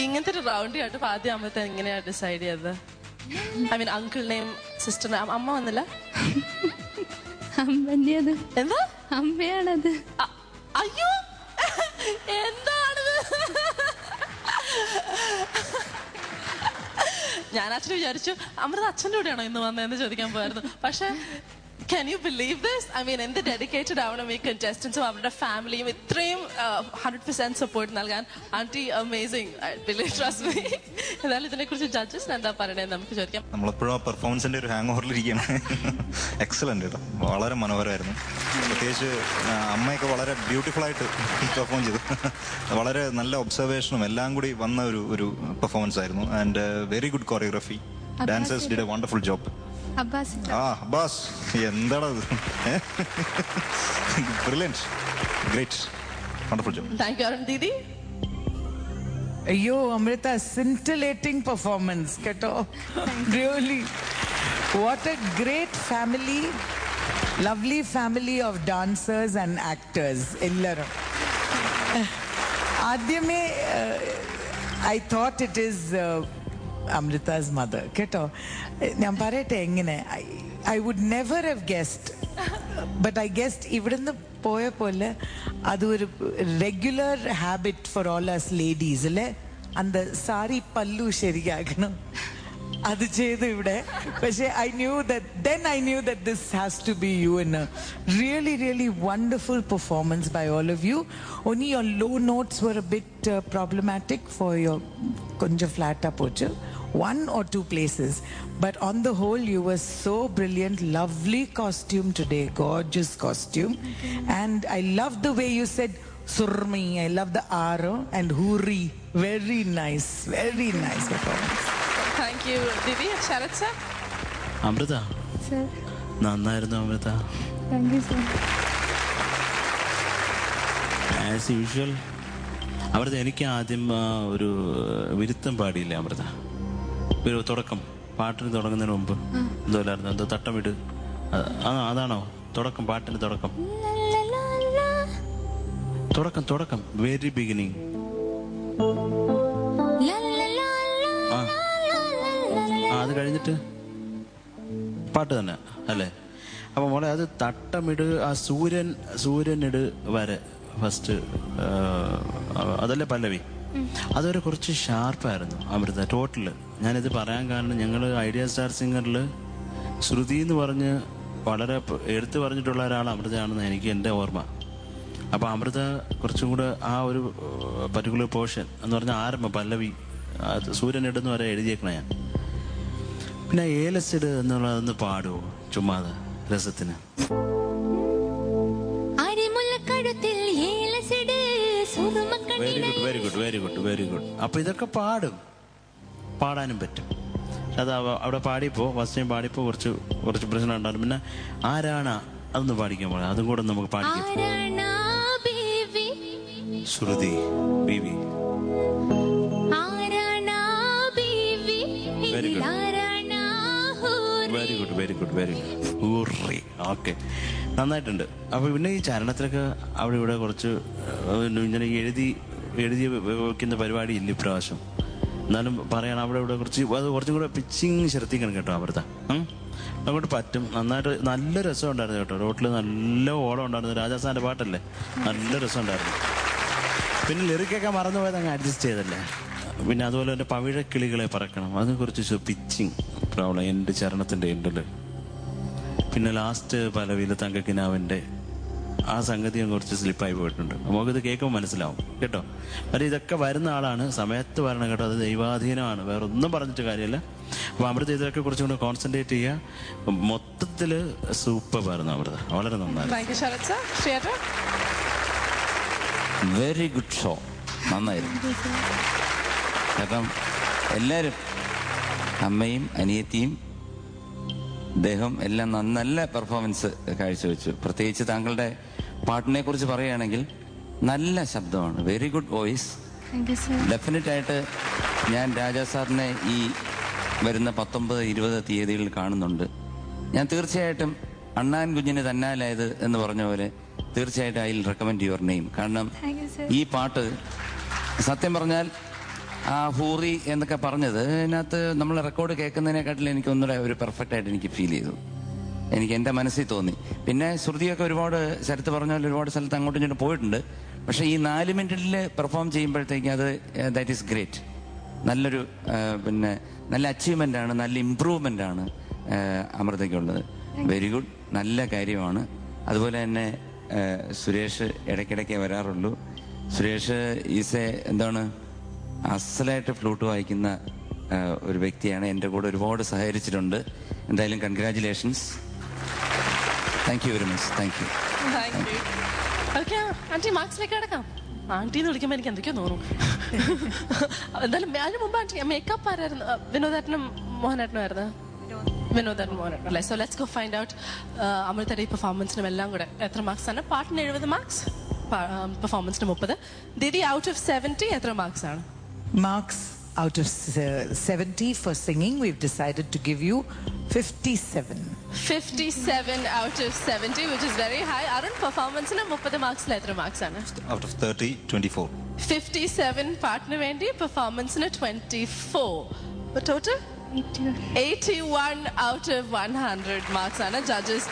ഇങ്ങനത്തെ ഒരു റൗണ്ട് കേട്ടപ്പോ ആദ്യം അമ്മത്തെ എങ്ങനെയാ ഡിസൈഡ് ചെയ്തത്? ഐ മീൻ അങ്കിളിനെയും സിസ്റ്ററിനെയും. അമ്മ വന്നില്ല? അമ്മന്റേത്. എന്താ? അമ്മയാണത്. അയ്യോ എന്താണത്? ഞാൻ അച്ഛനെ വിചാരിച്ചു അമൃത അച്ഛൻ്റെ കൂടെയാണോ ഇന്ന് വന്നതെന്ന് ചോദിക്കാൻ പോയായിരുന്നു. പക്ഷെ can you believe this? I mean, എന്ത് ഡെഡിക്കേറ്റഡ് ആവണം ഈ കണ്ടസ്റ്റൻസും അവരുടെ ഫാമിലിയും ഇത്രയും 100% സപ്പോർട്ട് നൽകാൻ. Aunty amazing, trust me. എന്നാലും ഇതിനെക്കുറിച്ച് ജഡ്ജസ് എന്താ പറയണേന്ന് നമുക്ക് ചോദിക്കാം. നമ്മളെപ്പോഴും ആ പെർഫോമൻസിന്റെ ഒരു ഹാങ് ഓവറിലിരിക്കുകയാണ്. എക്സലന്റ് കേട്ടോ, വളരെ മനോഹരമായിരുന്നു. പ്രത്യേകിച്ച് അമ്മയൊക്കെ വളരെ ബ്യൂട്ടിഫുൾ ആയിട്ട് പെർഫോം ചെയ്തു. വളരെ നല്ല ഒബ്സർവേഷനും എല്ലാം കൂടി വന്ന ഒരു പെർഫോമൻസ് ആയിരുന്നു. And very good choreography. Dancers did a wonderful job. Abbas എന്താണത്? Brilliant, great, wonderful job. Thank you Arun Didi. അയ്യോ അമൃത, scintillating performance കേട്ടോ. Really, what a great family, lovely family of dancers and actors. എല്ലാരും ആദ്യമേ I thought it is Amrita's mother കേട്ടോ. ഞാൻ പറയട്ടെ എങ്ങനെ, I would never have guessed, but I guessed ഇവിടുന്ന് പോയ പോലെ അതൊരു regular habit for all us ladies അല്ലേ. അന്ത സാരി പല്ലു ശരിയാക്കണം, അത് ചെയ്തു ഇവിടെ. പക്ഷെ I knew that this has to be you in a really wonderful performance by all of you. Only your low notes were a bit problematic for your konja flat up pochu. One or two places, but on the whole you were so brilliant. Lovely costume today, gorgeous costume. And I love the way you said surmi. I love the aro and huri. Very nice performance. Thank you Didi. Sharat sir. Amrita Sir. നന്നായിരുന്നു Amrita. Thank you sir. As usual Amrita, എനിക്ക് ആദ്യം ഒരു വിരുത്തം പാടിയില്ലേ അമൃത? ഒരു തുടക്കം, പാട്ടിന് തുടങ്ങുന്നതിന് മുമ്പ് എന്തോലായിരുന്നു, എന്തോ തട്ടമിട്, അതാണോ തുടക്കം? പാട്ടിന് തുടക്കം വെരി ബിഗിനിങ്. അത് കഴിഞ്ഞിട്ട് പാട്ട് തന്നെ അല്ലേ? അപ്പൊ മോളെ അത് തട്ടമിട്, ആ സൂര്യനിട് വരെ ഫസ്റ്റ്, അതല്ലേ പല്ലവി? അതൊരു കുറച്ച് ഷാർപ്പായിരുന്നു അമൃത ടോട്ടല്. ഞാനിത് പറയാൻ കാരണം, ഞങ്ങൾ ഐഡിയ സ്റ്റാർ സിംഗറിൽ ശ്രുതി എന്ന് പറഞ്ഞ് വളരെ എടുത്തു പറഞ്ഞിട്ടുള്ള ഒരാൾ അമൃതയാണെന്ന് എനിക്ക് എൻ്റെ ഓർമ്മ. അപ്പോൾ അമൃത കുറച്ചും കൂടെ ആ ഒരു പർട്ടിക്കുലർ പോർഷൻ എന്ന് പറഞ്ഞാൽ ആരംഭം പല്ലവി സൂര്യനിടുന്ന് വരെ എഴുതിയേക്കണ ഞാൻ. പിന്നെ ഏലസിഡ് എന്നുള്ളതൊന്ന് പാടുമോ ചുമ്മാതെ രസത്തിന്? Very good. അപ്പൊ ഇതൊക്കെ പാടാനും പറ്റും. അത് അവിടെ പാടിയപ്പോ ഫസ്റ്റ് ടൈം പാടിയപ്പോ കുറച്ച് പ്രശ്നം ഉണ്ടായിരുന്നു. പിന്നെ ആരാണ് അതൊന്ന് പാടിക്കാൻ പോലെ, അതും കൂടെ നമുക്ക് പാടിക്കാം. ശ്രുതി ബീവി. Very good. ഓക്കെ, നന്നായിട്ടുണ്ട്. അപ്പൊ പിന്നെ ഈ ചരണത്തിലൊക്കെ അവിടെ ഇവിടെ കുറച്ച് ഇങ്ങനെ എഴുതി വെക്കുന്ന പരിപാടി ഇല്ല ഇപ്രാവശ്യം. എന്നാലും പറയണം, അവിടെ ഇവിടെ കുറച്ചും കൂടെ പിച്ചിങ് ശ്രദ്ധിക്കണം കേട്ടോ അമൃത. അങ്ങോട്ട് പറ്റും. നന്നായിട്ട് നല്ല രസം ഉണ്ടായിരുന്നു കേട്ടോ. റോട്ടിൽ നല്ല ഓളം ഉണ്ടായിരുന്നു. രാജാസാന്റെ പാട്ടല്ലേ, നല്ല രസം ഉണ്ടായിരുന്നു. പിന്നെ ലിറിക്കൊക്കെ മറന്നുപോയത് അങ്ങ് അഡ്ജസ്റ്റ് ചെയ്തല്ലേ. പിന്നെ അതുപോലെ തന്നെ പവിഴക്കിളികളെ പറക്കണം, അതിനെ കുറിച്ച് പിച്ചിങ് പ്രോബ്ലം എൻ്റെ ചരണത്തിൻ്റെ എൻഡില്. പിന്നെ ലാസ്റ്റ് പലവിയിലെ തങ്കക്കിനാവിൻ്റെ ആ സംഗതിയും കുറച്ച് സ്ലിപ്പായി പോയിട്ടുണ്ട്. നമുക്കിത് കേൾക്കുമ്പോൾ മനസ്സിലാവും കേട്ടോ. പക്ഷേ ഇതൊക്കെ വരുന്ന ആളാണ്, സമയത്ത് വരണം കേട്ടോ. അത് ദൈവാധീനമാണ്, വേറെ ഒന്നും പറഞ്ഞിട്ട് കാര്യമില്ല. അപ്പോൾ അമൃത ഇതിലൊക്കെ കുറച്ചും കൂടെ കോൺസെൻട്രേറ്റ് ചെയ്യുക. മൊത്തത്തിൽ സൂപ്പർ ആയിരുന്നു അമൃത, വളരെ നന്നായി. വെരി ഗുഡ് ഷോ, നന്നായിരുന്നു. കാരണം എല്ലാവരും, അമ്മയും അനിയത്തിയും അദ്ദേഹം എല്ലാം നല്ല പെർഫോമൻസ് കാഴ്ചവെച്ചു. പ്രത്യേകിച്ച് താങ്കളുടെ പാട്ടിനെ കുറിച്ച് പറയുകയാണെങ്കിൽ നല്ല ശബ്ദമാണ്, വെരി ഗുഡ് വോയിസ്. ഡെഫിനറ്റായിട്ട് ഞാൻ രാജാ സാറിനെ ഈ വരുന്ന 19-20 തീയതികളിൽ കാണുന്നുണ്ട്. ഞാൻ തീർച്ചയായിട്ടും അണ്ണാൻ കുഞ്ഞിന് തന്നാലായത് എന്ന് പറഞ്ഞ പോലെ തീർച്ചയായിട്ടും I will recommend your name. കാരണം ഈ പാട്ട് സത്യം പറഞ്ഞാൽ ആ ഹൂറി എന്നൊക്കെ പറഞ്ഞത് അതിനകത്ത് നമ്മൾ റെക്കോർഡ് കേൾക്കുന്നതിനെക്കാട്ടിലും എനിക്ക് ഒന്നുകൂടെ ഒരു പെർഫെക്റ്റ് ആയിട്ട് എനിക്ക് ഫീൽ ചെയ്തു. എനിക്ക് എൻ്റെ മനസ്സിൽ തോന്നി. പിന്നെ ശ്രുതിയൊക്കെ ഒരുപാട് ശരത്ത് പറഞ്ഞ പോലെ ഒരുപാട് സ്ഥലത്ത് അങ്ങോട്ടും ഇങ്ങോട്ടും പോയിട്ടുണ്ട്. പക്ഷേ ഈ 4 മിനിറ്റിൽ പെർഫോം ചെയ്യുമ്പോഴത്തേക്കും അത് ദാറ്റ് ഈസ് ഗ്രേറ്റ്. നല്ലൊരു പിന്നെ നല്ല അച്ചീവ്മെൻ്റ് ആണ്, നല്ല ഇമ്പ്രൂവ്മെൻ്റ് ആണ് അമൃതയ്ക്കുള്ളത്. വെരി ഗുഡ്, നല്ല കാര്യമാണ്. അതുപോലെ തന്നെ സുരേഷ് ഇടയ്ക്കിടയ്ക്ക് വരാറുള്ളൂ. സുരേഷ് എന്താണ് അസലായിട്ട് ഫ്ലൂട്ട് വായിക്കുന്ന ഒരു വ്യക്തിയാണ്. എൻ്റെ കൂടെ ഒരുപാട് സഹകരിച്ചിട്ടുണ്ട്. എന്തായാലും congratulations. Thank you very much. Thank you. Okay aunty, മാർക്സിലേക്ക് കിടക്കാം. ആന്റി എന്ന് വിളിക്കുമ്പോൾ എനിക്ക് എന്തൊക്കെയോ തോന്നും. എന്തായാലും അതിന് മുമ്പ് ആന്റി മേക്കപ്പ് ആരായിരുന്നു? വിനോദേട്ടനും മോഹനേട്ടനും ആയിരുന്നു. വിനോദേട്ടൻ മോഹനേട്ടൻ അല്ലേ? So let's go find out അമൃതയുടെ ഈ പെർഫോമൻസിനും എല്ലാം കൂടെ എത്ര മാർക്സ് ആണ്. പാട്ടിന് 70 മാർക്സ്, പെർഫോമൻസിന് 30. ദീദി ഔട്ട് ഓഫ് 70 എത്ര മാർക്സ് ആണ്? Marks out of 70 for singing, we've decided to give you 57. 57 out of 70, which is very high. Arun, performance-ന് 30 മാർക്സിൽ എത്ര മാർക്സ് ആണ്? Out of 30, 24. 57 പാട്ടിന് വേണ്ടി, പെർഫോമൻസിന് 24. ടോട്ടൽ 81 out of 100 marks ആണ് ജഡ്ജസ്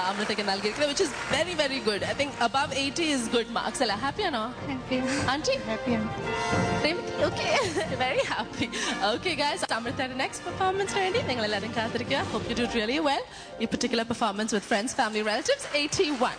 അമൃതയ്ക്ക് നൽകിയിരിക്കുന്നത്, which is very very good. I think above 80 is good marks. അല്ല, happy ആണോ aunty? Okay, very happy. Okay guys, അമൃതയുടെ next പെർഫോമൻസിന് വേണ്ടി നിങ്ങൾ എല്ലാവരും കാത്തിരിക്കുക. Hope you do it really well. ഈ particular performance with friends, family, relatives. 81.